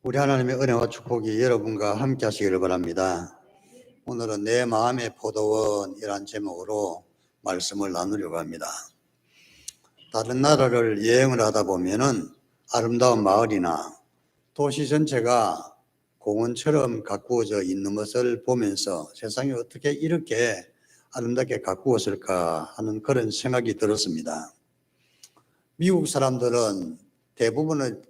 우리 하나님의 은혜와 축복이 여러분과 함께 하시기를 바랍니다. 오늘은 내 마음의 포도원이란 제목으로 말씀을 나누려고 합니다. 다른 나라를 여행을 하다 보면은 아름다운 마을이나 도시 전체가 공원처럼 가꾸어져 있는 것을 보면서 세상이 어떻게 이렇게 아름답게 가꾸었을까 하는 그런 생각이 들었습니다. 미국 사람들은 대부분의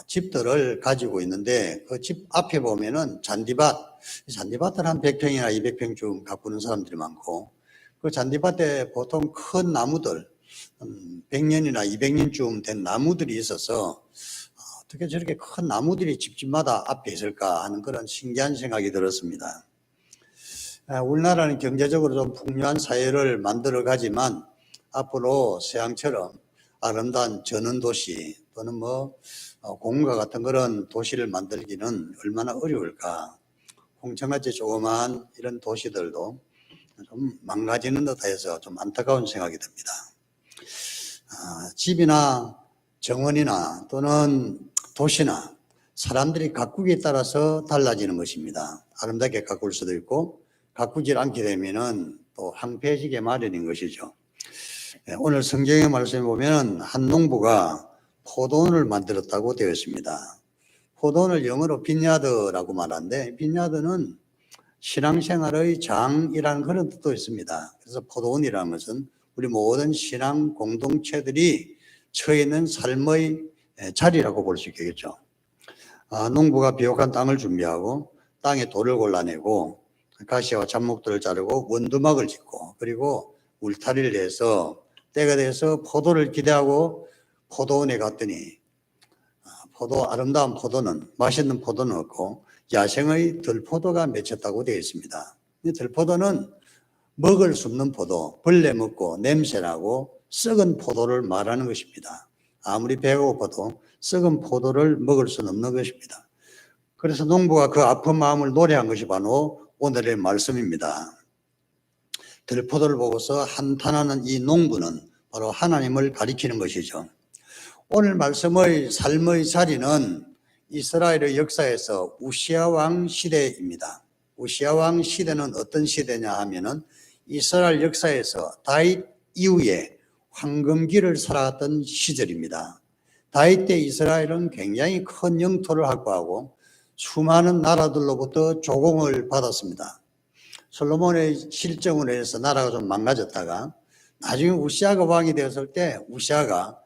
집들을 가지고 있는데 그 집 앞에 보면은 잔디밭을 한 100평이나 200평쯤 가꾸는 사람들이 많고, 그 잔디밭에 보통 큰 나무들 100년이나 200년쯤 된 나무들이 있어서 어떻게 저렇게 큰 나무들이 집집마다 앞에 있을까 하는 그런 신기한 생각이 들었습니다. 우리나라는 경제적으로 좀 풍요한 사회를 만들어 가지만 앞으로 서양처럼 아름다운 전원도시 또는 공과 같은 그런 도시를 만들기는 얼마나 어려울까. 홍천같이 조그마한 이런 도시들도 좀 망가지는 듯해서 좀 안타까운 생각이 듭니다. 집이나 정원이나 또는 도시나 사람들이 가꾸기에 따라서 달라지는 것입니다. 아름답게 가꿀 수도 있고 가꾸질 않게 되면은 또 황폐해지게 마련인 것이죠. 오늘 성경의 말씀에 보면 한 농부가 포도원을 만들었다고 되어 있습니다. 포도원을 영어로 빈야드라고 말하는데, 빈야드는 신앙생활의 장이라는 그런 뜻도 있습니다. 그래서 포도원이라는 것은 우리 모든 신앙 공동체들이 처해 있는 삶의 자리라고 볼 수 있겠죠. 농부가 비옥한 땅을 준비하고 땅에 돌을 골라내고 가시와 잡목들을 자르고 원두막을 짓고 그리고 울타리를 해서 때가 돼서 포도를 기대하고 포도원에 갔더니 아름다운 포도는, 맛있는 포도는 없고 야생의 들포도가 맺혔다고 되어 있습니다. 이 들포도는 먹을 수 없는 포도, 벌레 먹고 냄새나고 썩은 포도를 말하는 것입니다. 아무리 배가 고파도 썩은 포도를 먹을 수는 없는 것입니다. 그래서 농부가 그 아픈 마음을 노래한 것이 바로 오늘의 말씀입니다. 들포도를 보고서 한탄하는 이 농부는 바로 하나님을 가리키는 것이죠. 오늘 말씀의 삶의 자리는 이스라엘의 역사에서 우시아 왕 시대입니다. 우시아 왕 시대는 어떤 시대냐 하면은 이스라엘 역사에서 다윗 이후에 황금기를 살아갔던 시절입니다. 다윗 때 이스라엘은 굉장히 큰 영토를 확보하고 수많은 나라들로부터 조공을 받았습니다. 솔로몬의 실정으로 해서 나라가 좀 망가졌다가 나중에 우시아가 왕이 되었을 때 우시아가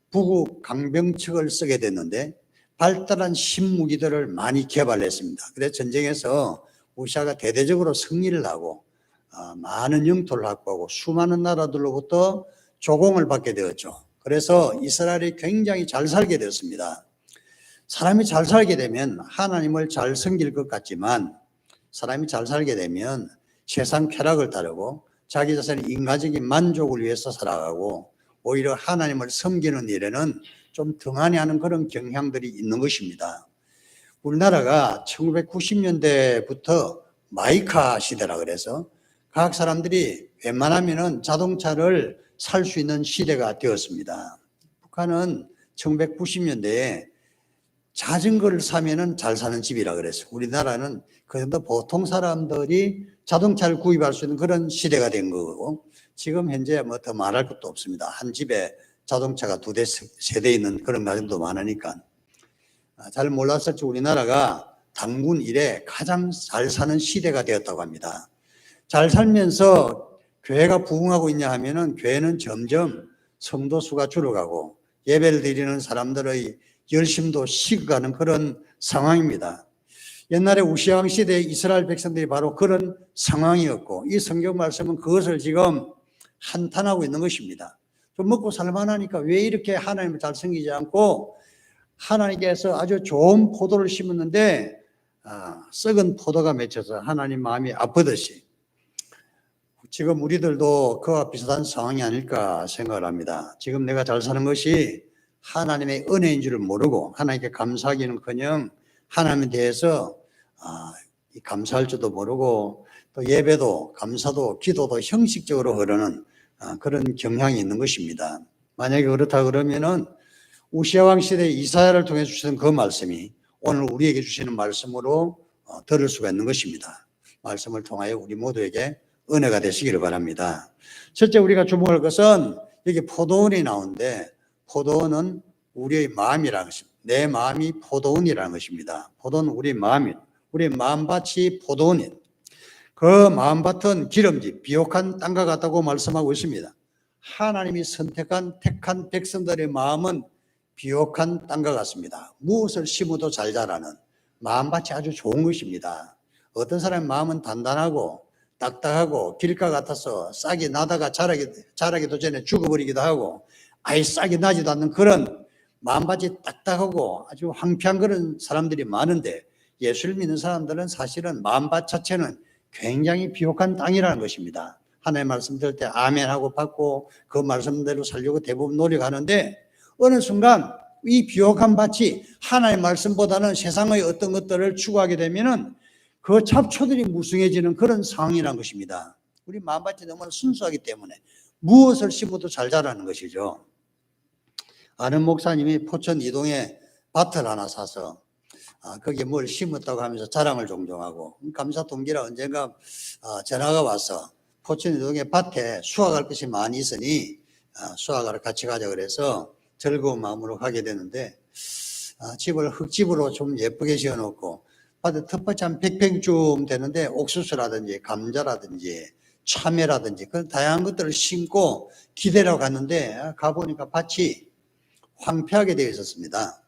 북우 강병책을 쓰게 됐는데 발달한 신무기들을 많이 개발했습니다. 그래서 전쟁에서 우시아가 대대적으로 승리를 하고 많은 영토를 확보하고 수많은 나라들로부터 조공을 받게 되었죠. 그래서 이스라엘이 굉장히 잘 살게 되었습니다. 사람이 잘 살게 되면 하나님을 잘 섬길 것 같지만 사람이 잘 살게 되면 세상 쾌락을 따르고 자기 자신의 인간적인 만족을 위해서 살아가고 오히려 하나님을 섬기는 일에는 좀 등한히하는 그런 경향들이 있는 것입니다. 우리나라가 1990년대부터 마이카 시대라 그래서 각 사람들이 웬만하면은 자동차를 살 수 있는 시대가 되었습니다. 북한은 1990년대에 자전거를 사면은 잘 사는 집이라 그랬어요. 우리나라는 그 정도 보통 사람들이 자동차를 구입할 수 있는 그런 시대가 된 거고, 지금 현재 더 말할 것도 없습니다. 한 집에 자동차가 2대, 3대 있는 그런 가정도 많으니까. 잘 몰랐을지 우리나라가 당군 이래 가장 잘 사는 시대가 되었다고 합니다. 잘 살면서 교회가 부흥하고 있냐 하면은 교회는 점점 성도 수가 줄어가고 예배를 드리는 사람들의 열심도 식어가는 그런 상황입니다. 옛날에 우시아 왕 시대에 이스라엘 백성들이 바로 그런 상황이었고 이 성경 말씀은 그것을 지금 한탄하고 있는 것입니다. 좀 먹고 살만하니까 왜 이렇게 하나님을 잘 섬기지 않고 하나님께서 아주 좋은 포도를 심었는데 썩은 포도가 맺혀서 하나님 마음이 아프듯이 지금 우리들도 그와 비슷한 상황이 아닐까 생각을 합니다. 지금 내가 잘 사는 것이 하나님의 은혜인 줄을 모르고 하나님께 감사하기는커녕 하나님에 대해서 감사할 줄도 모르고 또 예배도 감사도 기도도 형식적으로 흐르는 그런 경향이 있는 것입니다. 만약에 그렇다 그러면은 우시아 왕 시대 이사야를 통해 주신 그 말씀이 오늘 우리에게 주시는 말씀으로 들을 수가 있는 것입니다. 말씀을 통하여 우리 모두에게 은혜가 되시기를 바랍니다. 첫째 우리가 주목할 것은 여기 포도원이 나오는데 포도원은 우리의 마음이라는 것입니다. 내 마음이 포도원이라는 것입니다. 포도는 우리 마음이, 우리 마음밭이 포도원이, 그 마음밭은 기름지, 비옥한 땅과 같다고 말씀하고 있습니다. 하나님이 택한 백성들의 마음은 비옥한 땅과 같습니다. 무엇을 심어도 잘 자라는 마음밭이 아주 좋은 것입니다. 어떤 사람의 마음은 단단하고 딱딱하고 길가 같아서 싹이 나다가 자라기도 전에 죽어버리기도 하고 아예 싹이 나지도 않는 그런 마음밭이 딱딱하고 아주 황폐한 그런 사람들이 많은데, 예수를 믿는 사람들은 사실은 마음밭 자체는 굉장히 비옥한 땅이라는 것입니다. 하나님의 말씀 들을 때 아멘하고 받고 그 말씀대로 살려고 대부분 노력하는데, 어느 순간 이 비옥한 밭이 하나님의 말씀보다는 세상의 어떤 것들을 추구하게 되면은 그 잡초들이 무성해지는 그런 상황이라는 것입니다. 우리 마음밭이 너무 순수하기 때문에 무엇을 심어도 잘 자라는 것이죠. 아는 목사님이 포천 이동에 밭을 하나 사서 거기에 뭘 심었다고 하면서 자랑을 종종 하고, 감사 동기라 언젠가 전화가 와서 포천 이동에 밭에 수확할 것이 많이 있으니 수확하러 같이 가자 그래서 즐거운 마음으로 가게 되는데, 집을 흙집으로 좀 예쁘게 지어놓고 밭에 텃밭이 한 100평쯤 되는데 옥수수라든지 감자라든지 참외라든지 그런 다양한 것들을 심고 기대러 갔는데, 가보니까 밭이 황폐하게 되어 있었습니다.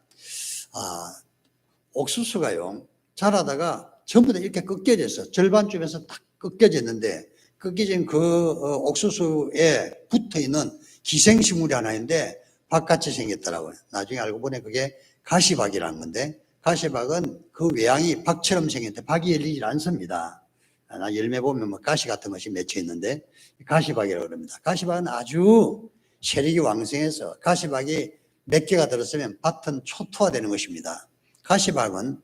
옥수수가요, 자라다가 전부 다 이렇게 꺾여져서 절반쯤에서 딱 꺾여졌는데, 꺾여진 그 옥수수에 붙어 있는 기생식물이 하나 있는데 박같이 생겼더라고요. 나중에 알고 보니 그게 가시박이라는 건데, 가시박은 그 외양이 박처럼 생겼는데 박이 열리질 않습니다. 열매 보면 뭐 가시 같은 것이 맺혀 있는데 가시박이라고 합니다. 가시박은 아주 세력이 왕성해서 가시박이 몇 개가 들었으면 밭은 초토화되는 것입니다. 가시박은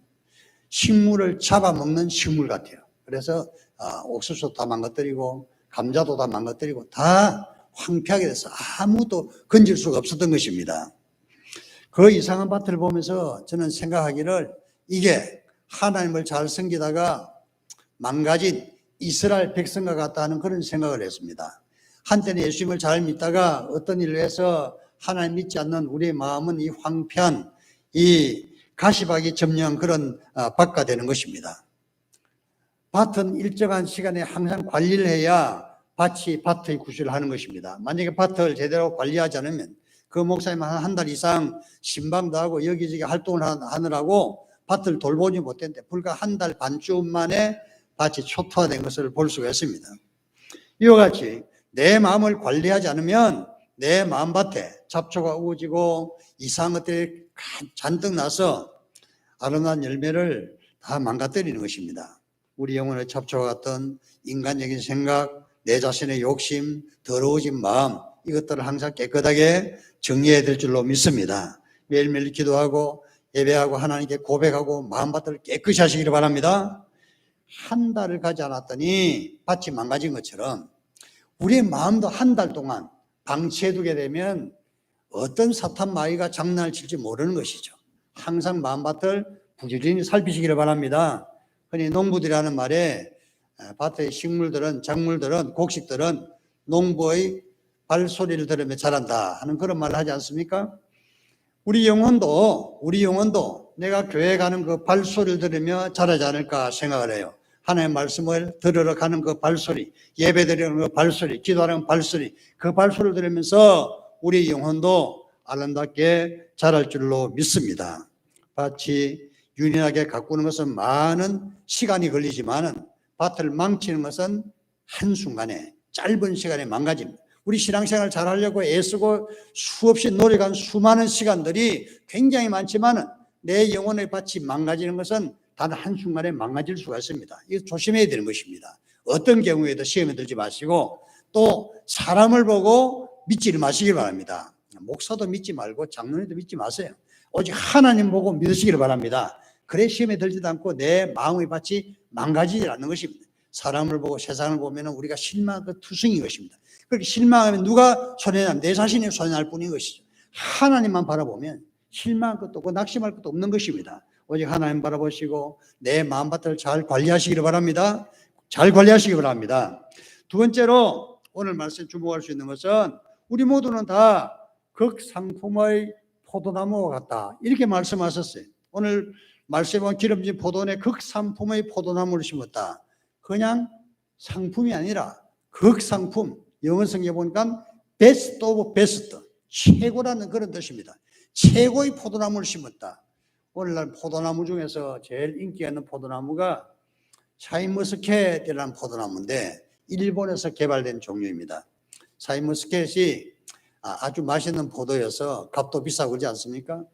식물을 잡아먹는 식물 같아요. 그래서 옥수수 다 망가뜨리고 감자도 다 망가뜨리고 다 황폐하게 돼서 아무도 건질 수가 없었던 것입니다. 그 이상한 밭을 보면서 저는 생각하기를, 이게 하나님을 잘 섬기다가 망가진 이스라엘 백성과 같다 하는 그런 생각을 했습니다. 한때는 예수님을 잘 믿다가 어떤 일로 해서 하나님 믿지 않는 우리의 마음은 이 황폐한 이 가시박이 점령한 그런 밭가 되는 것입니다. 밭은 일정한 시간에 항상 관리를 해야 밭이 밭의 구실을 하는 것입니다. 만약에 밭을 제대로 관리하지 않으면 그 목사님 한 달 이상 신방도 하고 여기저기 활동을 하느라고 밭을 돌보지 못했는데 불과 한 달 반쯤 만에 밭이 초토화된 것을 볼 수가 있습니다. 이와 같이 내 마음을 관리하지 않으면 내 마음밭에 잡초가 우거지고 이상한 것들이 잔뜩 나서 아름다운 열매를 다 망가뜨리는 것입니다. 우리 영혼의 잡초와 같은 인간적인 생각, 내 자신의 욕심, 더러워진 마음, 이것들을 항상 깨끗하게 정리해야 될 줄로 믿습니다. 매일매일 기도하고 예배하고 하나님께 고백하고 마음밭을 깨끗이 하시기를 바랍니다. 한 달을 가지 않았더니 밭이 망가진 것처럼 우리의 마음도 한 달 동안 방치해두게 되면 어떤 사탄 마귀가 장난을 칠지 모르는 것이죠. 항상 마음밭을 부지런히 살피시기를 바랍니다. 흔히 농부들이라는 말에 밭의 식물들은, 작물들은, 곡식들은 농부의 발소리를 들으며 자란다 하는 그런 말을 하지 않습니까? 우리 영혼도 내가 교회 가는 그 발소리를 들으며 자라지 않을까 생각을 해요. 하나님의 말씀을 들으러 가는 그 발소리, 예배 드리는 그 발소리, 기도하는 발소리, 그 발소리를 들으면서 우리 영혼도 아름답게 자랄 줄로 믿습니다. 밭이 유린하게 가꾸는 것은 많은 시간이 걸리지만은 밭을 망치는 것은 한순간에 짧은 시간에 망가집니다. 우리 신앙생활 잘 하려고 애쓰고 수없이 노력한 수많은 시간들이 굉장히 많지만은 내 영혼의 밭이 망가지는 것은 단 한순간에 망가질 수가 있습니다. 이거 조심해야 되는 것입니다. 어떤 경우에도 시험에 들지 마시고 또 사람을 보고 믿지를 마시길 바랍니다. 목사도 믿지 말고 장로님도 믿지 마세요. 오직 하나님 보고 믿으시기를 바랍니다. 그래 시험에 들지도 않고 내 마음의 밭이 망가지지 않는 것입니다. 사람을 보고 세상을 보면 우리가 실망한 그 투성인 것입니다. 그렇게 실망하면 누가 손해나면 내 자신이 손해날 뿐인 것이죠. 하나님만 바라보면 실망할 것도 없고 낙심할 것도 없는 것입니다. 오직 하나님 바라보시고 내 마음밭을 잘 관리하시기를 바랍니다. 잘 관리하시기 바랍니다. 두 번째로 오늘 말씀에 주목할 수 있는 것은 우리 모두는 다 극상품의 포도나무와 같다, 이렇게 말씀하셨어요. 오늘 말씀에 보면 기름진 포도원에 극상품의 포도나무를 심었다. 그냥 상품이 아니라 극상품, 영어 성경에 보니까 베스트 오브 베스트, 최고라는 그런 뜻입니다. 최고의 포도나무를 심었다. 오늘날 포도나무 중에서 제일 인기가 있는 포도나무가 샤인머스켓이라는 포도나무인데 일본에서 개발된 종류입니다. 샤인머스켓이 아주 맛있는 포도여서 값도 비싸고 그러지 않습니까?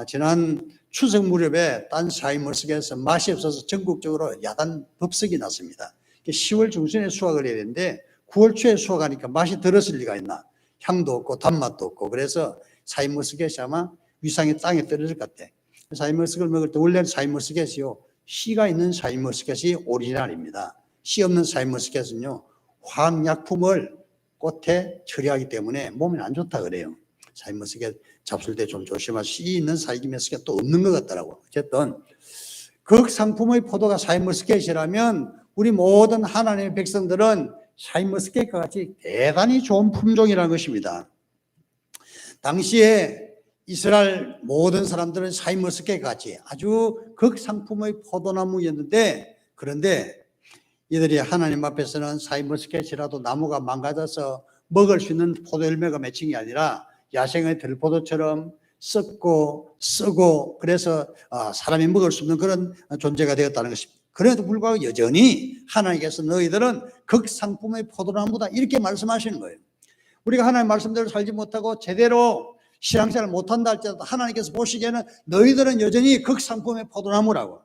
지난 추석 무렵에 딴 샤인머스켓에서 맛이 없어서 전국적으로 야단 법석이 났습니다. 10월 중순에 수확을 해야 되는데 9월 초에 수확하니까 맛이 들었을 리가 있나? 향도 없고 단맛도 없고, 그래서 샤인머스켓이 아마 위상이 땅에 떨어질 것 같아. 샤인머스켓을 먹을 때 원래는 샤인머스켓이요, 씨가 있는 샤인머스켓이 오리지널입니다. 씨 없는 샤인머스켓은요, 화학약품을 꽃에 처리하기 때문에 몸에 안 좋다 그래요. 샤인머스켓 잡술 때 좀 조심하시고, 씨 있는 샤인머스켓도 없는 것 같더라고. 어쨌든 극상품의 포도가 샤인머스켓이라면 우리 모든 하나님의 백성들은 샤인머스켓과 같이 대단히 좋은 품종이라는 것입니다. 당시에 이스라엘 모든 사람들은 샤인머스켓 같이 아주 극상품의 포도나무였는데, 그런데 이들이 하나님 앞에서는 샤인머스켓이라도 나무가 망가져서 먹을 수 있는 포도 열매가 맺힌 게 아니라 야생의 들포도처럼 썩고 쓰고, 그래서 사람이 먹을 수 없는 그런 존재가 되었다는 것입니다. 그래도 불구하고 여전히 하나님께서 너희들은 극상품의 포도나무다, 이렇게 말씀하시는 거예요. 우리가 하나님 말씀대로 살지 못하고 제대로 신앙생활을 못한다 할지라도 하나님께서 보시기에는 너희들은 여전히 극상품의 포도나무라고.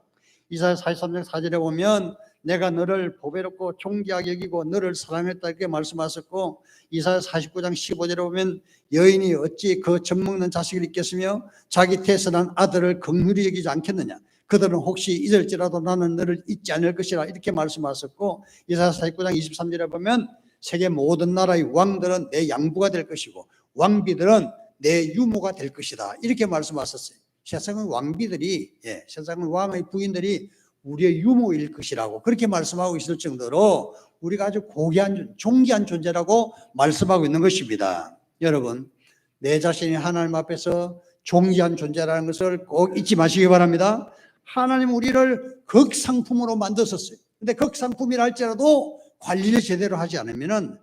이사야 43장 4절에 보면 내가 너를 보배롭고 존귀하게 여기고 너를 사랑했다, 이렇게 말씀하셨고, 이사야 49장 15절에 보면 여인이 어찌 그 젖먹는 자식을 잊겠으며 자기 태어난 아들을 긍휼히 여기지 않겠느냐, 그들은 혹시 잊을지라도 나는 너를 잊지 않을 것이라, 이렇게 말씀하셨고, 이사야 49장 23절에 보면 세계 모든 나라의 왕들은 내 양부가 될 것이고 왕비들은 내 유모가 될 것이다, 이렇게 말씀하셨어요. 세상의 왕비들이, 세상의 왕의 부인들이 우리의 유모일 것이라고 그렇게 말씀하고 있을 정도로 우리가 아주 고귀한 존귀한 존재라고 말씀하고 있는 것입니다. 여러분, 내 자신이 하나님 앞에서 존귀한 존재라는 것을 꼭 잊지 마시기 바랍니다. 하나님 우리를 극상품으로 만드셨어요. 근데 극상품이라 할지라도 관리를 제대로 하지 않으면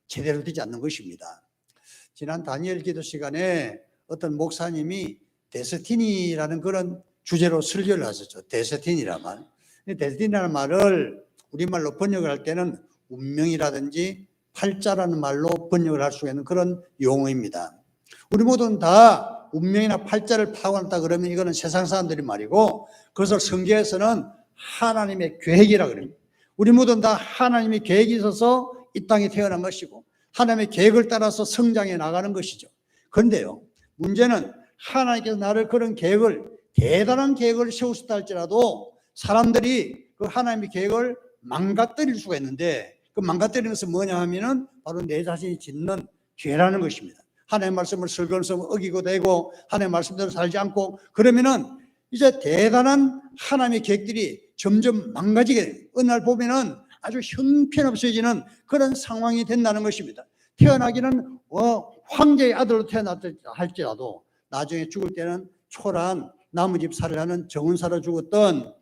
제대로 되지 않는 것입니다. 지난 다니엘 기도 시간에 어떤 목사님이 데스티니라는 그런 주제로 설교를 하셨죠. 데스티니란 말. 데스티니라는 말을 우리말로 번역을 할 때는 운명이라든지 팔자라는 말로 번역을 할 수 있는 그런 용어입니다. 우리 모두는 다 운명이나 팔자를 타고났다 그러면 이거는 세상 사람들이 말이고, 그것을 성경에서는 하나님의 계획이라 그럽니다. 우리 모두는 다 하나님의 계획이 있어서 이 땅에 태어난 것이고 하나님의 계획을 따라서 성장해 나가는 것이죠. 그런데요, 문제는 하나님께서 나를 그런 계획을, 대단한 계획을 세우셨다 할지라도 사람들이 그 하나님의 계획을 망가뜨릴 수가 있는데, 그 망가뜨리는 것은 뭐냐 하면은 바로 내 자신이 짓는 죄라는 것입니다. 하나님의 말씀을 설거서 어기고 되고 하나님의 말씀대로 살지 않고 그러면은 이제 대단한 하나님의 계획들이 점점 망가지게 돼요. 어느 날 보면은 아주 형편없어지는 그런 상황이 된다는 것입니다. 태어나기는 황제의 아들로 태어났다 할지라도 나중에 죽을 때는 초라한 나무집 살을 하는 정운사로 죽었던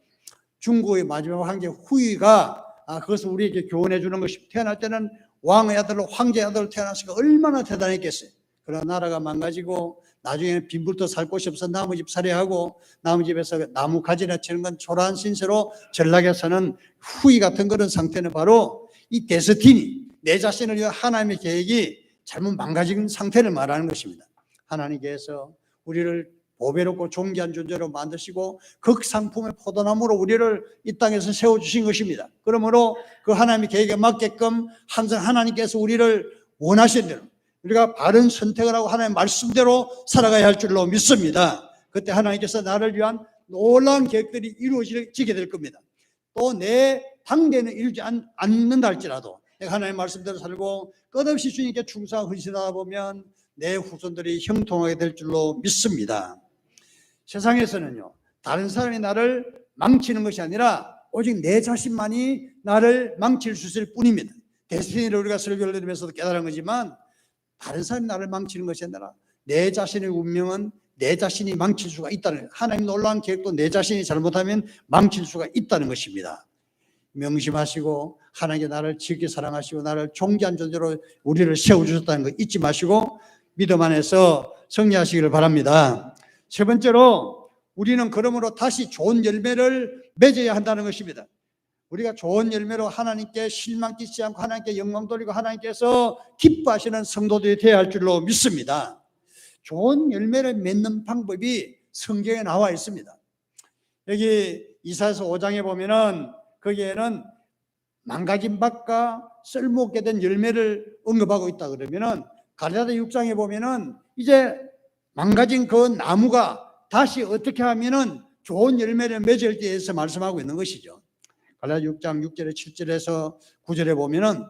중국의 마지막 황제 후이가 그것을 우리에게 교훈해 주는 것입니다. 태어날 때는 왕의 아들로 황제의 아들로 태어났으니까 얼마나 대단했겠어요. 그러나 나라가 망가지고 나중에 빈불도 살 곳이 없어 나무집 살해하고 나무집에서 나무 가지나 치는 건 초라한 신세로 전락에 사는 후이 같은 그런 상태는 바로 이 데스티니, 내 자신을 위한 하나님의 계획이 잘못 망가진 상태를 말하는 것입니다. 하나님께서 우리를 보배롭고 존귀한 존재로 만드시고 극상품의 포도나무로 우리를 이 땅에서 세워주신 것입니다. 그러므로 그 하나님의 계획에 맞게끔 항상 하나님께서 우리를 원하시는 대로 우리가 바른 선택을 하고 하나님의 말씀대로 살아가야 할 줄로 믿습니다. 그때 하나님께서 나를 위한 놀라운 계획들이 이루어지게 될 겁니다. 또 내 당대는 이루지 않는다 할지라도 내가 하나님의 말씀대로 살고 끝없이 주님께 충성하고 헌신하다 보면 내 후손들이 형통하게 될 줄로 믿습니다. 세상에서는요, 다른 사람이 나를 망치는 것이 아니라 오직 내 자신만이 나를 망칠 수 있을 뿐입니다. 데스티니를 우리가 설교를 들으면서도 깨달은 거지만 다른 사람이 나를 망치는 것이 아니라 내 자신의 운명은 내 자신이 망칠 수가 있다는, 하나님 놀라운 계획도 내 자신이 잘못하면 망칠 수가 있다는 것입니다. 명심하시고 하나님께 나를 지극히 사랑하시고 나를 존귀한 존재로 우리를 세워주셨다는 거 잊지 마시고 믿음 안에서 승리하시기를 바랍니다. 세 번째로 우리는 그러므로 다시 좋은 열매를 맺어야 한다는 것입니다. 우리가 좋은 열매로 하나님께 실망 끼치지 않고 하나님께 영광 돌리고 하나님께서 기뻐하시는 성도들이 되어야 할 줄로 믿습니다. 좋은 열매를 맺는 방법이 성경에 나와 있습니다. 여기 이사야서 5장에 보면은 거기에는 망가진 밭과 쓸모없게 된 열매를 언급하고 있다 그러면은 갈라디아 6장에 보면은 이제 망가진 그 나무가 다시 어떻게 하면은 좋은 열매를 맺을 때에서 말씀하고 있는 것이죠. 갈라디아 6장 6절에 7절에서 9절에 보면은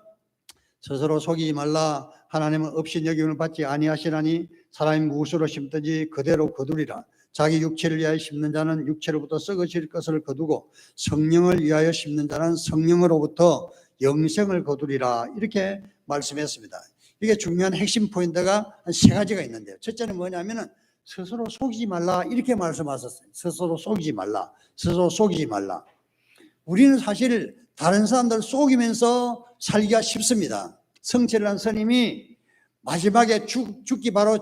스스로 속이지 말라. 하나님은 없이 여김을 받지 아니하시나니 사람이 무엇으로 심든지 그대로 거두리라. 자기 육체를 위하여 심는 자는 육체로부터 썩어질 것을 거두고 성령을 위하여 심는 자는 성령으로부터 영생을 거두리라. 이렇게 말씀했습니다. 이게 중요한 핵심 포인트가 한 세 가지가 있는데요. 첫째는 뭐냐면은 스스로 속이지 말라 이렇게 말씀하셨어요. 스스로 속이지 말라. 스스로 속이지 말라. 우리는 사실 다른 사람들 속이면서 살기가 쉽습니다. 성철이라는 스님이 마지막에 죽기 바로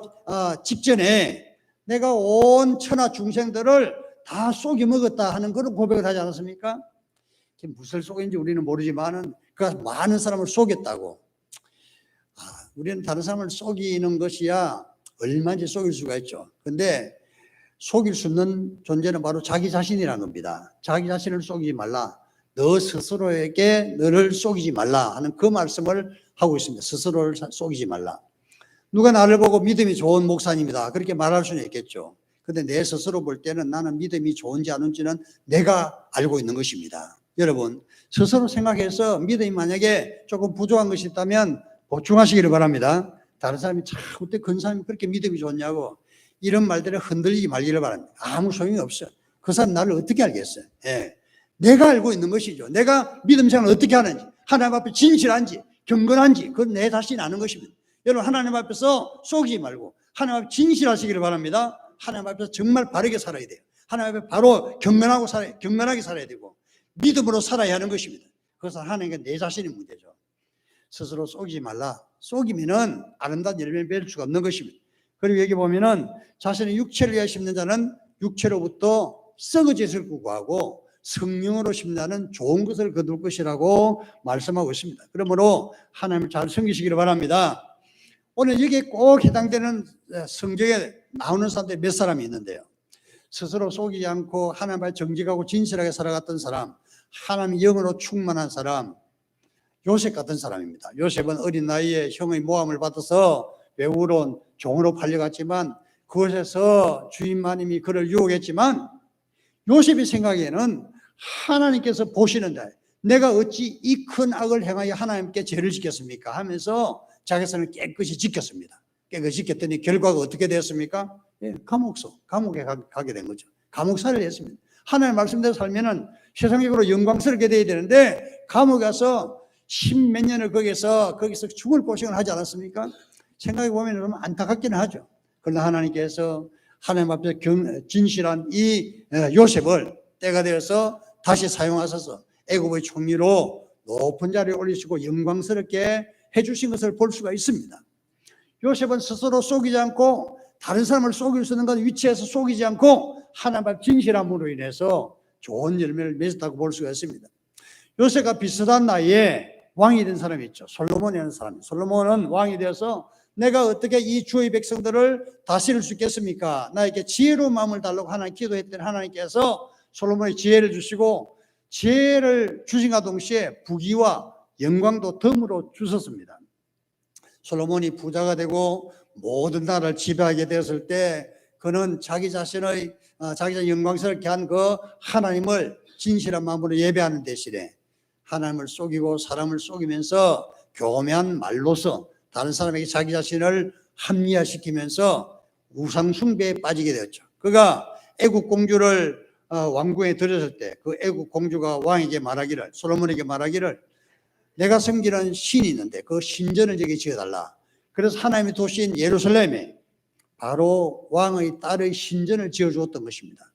직전에 내가 온 천하 중생들을 다 속여 먹었다 하는 그런 고백을 하지 않았습니까? 무엇을 속였는지 우리는 모르지만은 그 많은 사람을 속였다고. 우리는 다른 사람을 속이는 것이야 얼마든지 속일 수가 있죠. 근데 속일 수 있는 존재는 바로 자기 자신이라는 겁니다. 자기 자신을 속이지 말라. 너 스스로에게 너를 속이지 말라 하는 그 말씀을 하고 있습니다. 스스로를 속이지 말라. 누가 나를 보고 믿음이 좋은 목사님이다 그렇게 말할 수는 있겠죠. 근데 내 스스로 볼 때는 나는 믿음이 좋은지 안 좋은지는 내가 알고 있는 것입니다. 여러분 스스로 생각해서 믿음이 만약에 조금 부족한 것이 있다면 보충하시기를 바랍니다. 다른 사람이 참 어때 그 사람이 그렇게 믿음이 좋냐고 이런 말들에 흔들리지 말기를 바랍니다. 아무 소용이 없어요. 그 사람 나를 어떻게 알겠어요? 예. 내가 알고 있는 것이죠. 내가 믿음 생활을 어떻게 하는지, 하나님 앞에 진실한지, 경건한지, 그건 내 자신이 아는 것입니다. 여러분, 하나님 앞에서 속이지 말고, 하나님 앞에 진실하시기를 바랍니다. 하나님 앞에서 정말 바르게 살아야 돼요. 하나님 앞에 바로 경건하게 살아야 되고, 믿음으로 살아야 하는 것입니다. 그것은 하나님께 내 자신의 문제죠. 스스로 속이지 말라. 속이면은 아름다운 열매를 맺을 수가 없는 것입니다. 그리고 여기 보면은 자신의 육체를 위하여 심는 자는 육체로부터 썩어질 구하고 성령으로 심는 자는 좋은 것을 거둘 것이라고 말씀하고 있습니다. 그러므로 하나님을 잘 섬기시기를 바랍니다. 오늘 여기에 꼭 해당되는 성경에 나오는 사람들이 몇 사람이 있는데요. 스스로 속이지 않고 하나님 앞에 정직하고 진실하게 살아갔던 사람, 하나님의 영으로 충만한 사람, 요셉 같은 사람입니다. 요셉은 어린 나이에 형의 모함을 받아서 외국으로 종으로 팔려갔지만 그곳에서 주인마님이 그를 유혹했지만 요셉의 생각에는 하나님께서 보시는 자, 내가 어찌 이 큰 악을 행하여 하나님께 죄를 지켰습니까? 하면서 자기선을 깨끗이 지켰습니다. 깨끗이 지켰더니 결과가 어떻게 되었습니까? 예, 감옥에 가게 된 거죠. 감옥살이를 했습니다. 하나님 말씀대로 살면은 세상적으로 영광스럽게 돼야 되는데 감옥에 가서 십몇 년을 거기서 죽을 고생을 하지 않았습니까? 생각해 보면 좀 안타깝기는 하죠. 그러나 하나님께서 하나님 앞에 진실한 이 요셉을 때가 되어서 다시 사용하셔서 애굽의 총리로 높은 자리에 올리시고 영광스럽게 해주신 것을 볼 수가 있습니다. 요셉은 스스로 속이지 않고 다른 사람을 속일 수 있는 것 위치에서 속이지 않고 하나님 앞에 진실함으로 인해서 좋은 열매를 맺었다고 볼 수가 있습니다. 요셉과 비슷한 나이에 왕이 된 사람이 있죠. 솔로몬이라는 사람. 솔로몬은 왕이 되어서 내가 어떻게 이 주의 백성들을 다스릴 수 있겠습니까? 나에게 지혜로운 마음을 달라고 하나님 기도했더니 하나님께서 솔로몬의 지혜를 주시고 지혜를 주신과 동시에 부귀와 영광도 덤으로 주셨습니다. 솔로몬이 부자가 되고 모든 나라를 지배하게 되었을 때 그는 자기 자신의 영광스럽게 한 그 하나님을 진실한 마음으로 예배하는 대신에 하나님을 속이고 사람을 속이면서 교묘한 말로서 다른 사람에게 자기 자신을 합리화시키면서 우상 숭배에 빠지게 되었죠. 그가 애국 공주를 왕궁에 들어섰을 때 그 애국 공주가 왕에게 말하기를, 솔로몬에게 말하기를, 내가 섬기는 신이 있는데 그 신전을 저기 지어달라. 그래서 하나님의 도시인 예루살렘에 바로 왕의 딸의 신전을 지어주었던 것입니다.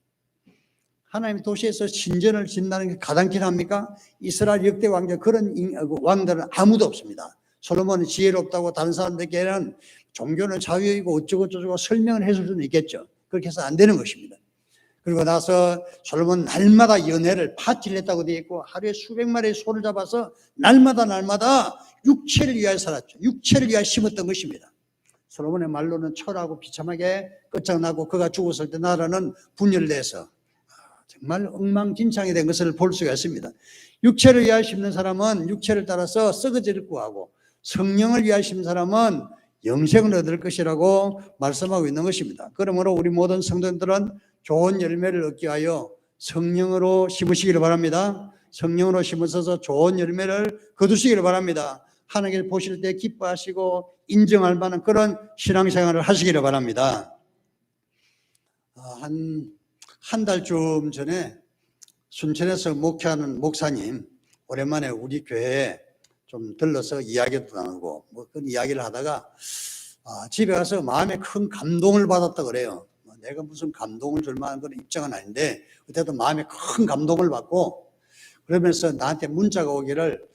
하나님의 도시에서 신전을 짓는다는 게 가당키나 합니까? 이스라엘 역대 왕자 그런 왕들은 아무도 없습니다. 솔로몬은 지혜롭다고 다른 사람들에게는 종교는 자유이고 어쩌고저쩌고 설명을 해줄 수는 있겠죠. 그렇게 해서 안 되는 것입니다. 그리고 나서 솔로몬 날마다 연회를 파티를 했다고 되어 있고 하루에 수백 마리의 소를 잡아서 날마다 육체를 위하여 살았죠. 육체를 위하여 심었던 것입니다. 솔로몬의 말로는 철하고 비참하게 끝장나고 그가 죽었을 때 나라는 분열돼서 정말 엉망진창이 된 것을 볼 수가 있습니다. 육체를 위하여 심는 사람은 육체를 따라서 썩어질 구하고 성령을 위하여 심는 사람은 영생을 얻을 것이라고 말씀하고 있는 것입니다. 그러므로 우리 모든 성도들은 좋은 열매를 얻기 위하여 성령으로 심으시기를 바랍니다. 성령으로 심으셔서 좋은 열매를 거두시기를 바랍니다. 하나님께서 보실 때 기뻐하시고 인정할 만한 그런 신앙생활을 하시기를 바랍니다. 한 달쯤 전에 순천에서 목회하는 목사님 오랜만에 우리 교회에 좀 들러서 이야기도 나누고 그런 이야기를 하다가 집에 가서 마음에 큰 감동을 받았다 그래요. 내가 무슨 감동을 줄 만한 그런 입장은 아닌데 그때도 마음에 큰 감동을 받고 그러면서 나한테 문자가 오기를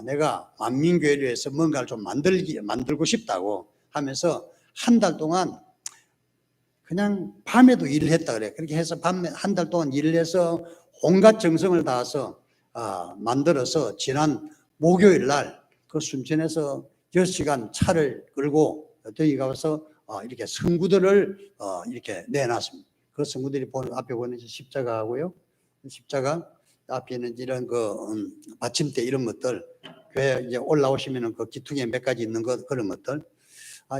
내가 만민교회를 위해서 뭔가를 좀 만들고 싶다고 하면서 한 달 동안 그냥 밤에도 일을 했다 그래. 그렇게 해서 밤에 한 달 동안 일을 해서 온갖 정성을 다해서 만들어서 지난 목요일 날 그 순천에서 6시간 차를 끌고 여기 가서 이렇게 성구들을 이렇게 내놨습니다. 그 성구들이 앞에 보이는 십자가하고요. 십자가 앞에 있는 이런 받침대 이런 것들, 교회 이제 올라오시면은 그 기퉁에 몇 가지 있는 그런 것들,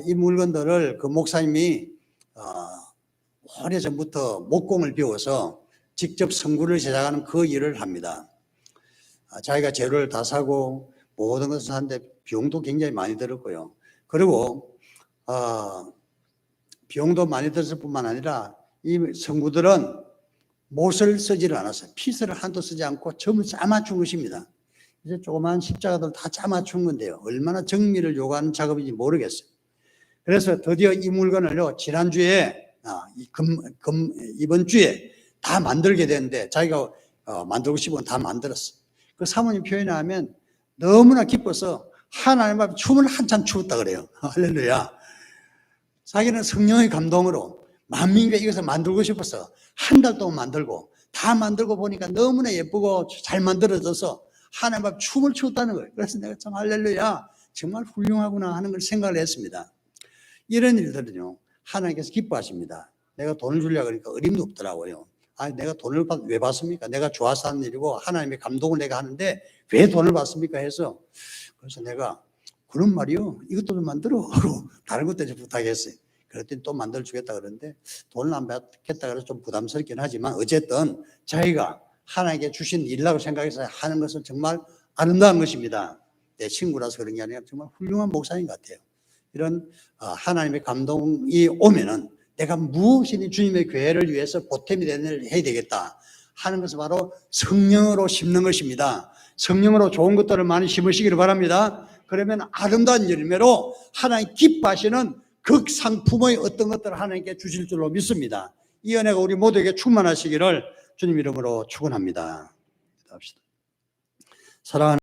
이 물건들을 그 목사님이 오래전부터 목공을 배워서 직접 성구를 제작하는 그 일을 합니다. 자기가 재료를 다 사고 모든 것을 하는데 비용도 굉장히 많이 들었고요. 그리고 비용도 많이 들었을 뿐만 아니라 이 성구들은 못을 쓰지를 않았어요. 피스를 한도 쓰지 않고 전부 짜맞춘 것입니다. 이제 조그마한 십자가들 다 짜맞춘 건데요. 얼마나 정밀을 요구하는 작업인지 모르겠어요. 그래서 드디어 이 물건을요, 지난주에, 이번 주에 다 만들게 됐는데 자기가 만들고 싶으면 다 만들었어. 그 사모님 표현을 하면 너무나 기뻐서 하나님 앞에 춤을 한참 추었다 그래요. 할렐루야. 자기는 성령의 감동으로 만민교회 이것을 만들고 싶어서 한 달 동안 만들고 다 만들고 보니까 너무나 예쁘고 잘 만들어져서 하나님 앞에 춤을 추었다는 거예요. 그래서 내가 참 할렐루야 정말 훌륭하구나 하는 걸 생각을 했습니다. 이런 일들은요 하나님께서 기뻐하십니다. 내가 돈을 주려고 하니까 어림도 없더라고요. 내가 돈을 왜 받습니까? 내가 좋아서 하는 일이고 하나님의 감동을 내가 하는데 왜 돈을 받습니까? 해서 그래서 내가 그런 말이요 이것도 좀 만들어 하고 다른 것도 이제 부탁했어요. 그랬더니 또 만들어 주겠다 그러는데 돈을 안 받겠다 그래서 좀 부담스럽긴 하지만 어쨌든 자기가 하나님께 주신 일이라고 생각해서 하는 것은 정말 아름다운 것입니다. 내 친구라서 그런 게 아니라 정말 훌륭한 목사님 같아요. 이런 하나님의 감동이 오면은 내가 무엇이니 주님의 교회를 위해서 보탬이 되는 일을 해야 되겠다 하는 것은 바로 성령으로 심는 것입니다. 성령으로 좋은 것들을 많이 심으시기를 바랍니다. 그러면 아름다운 열매로 하나님 기뻐하시는 극상품의 어떤 것들을 하나님께 주실 줄로 믿습니다. 이 은혜가 우리 모두에게 충만하시기를 주님 이름으로 축원합니다. 기도합시다. 사랑하는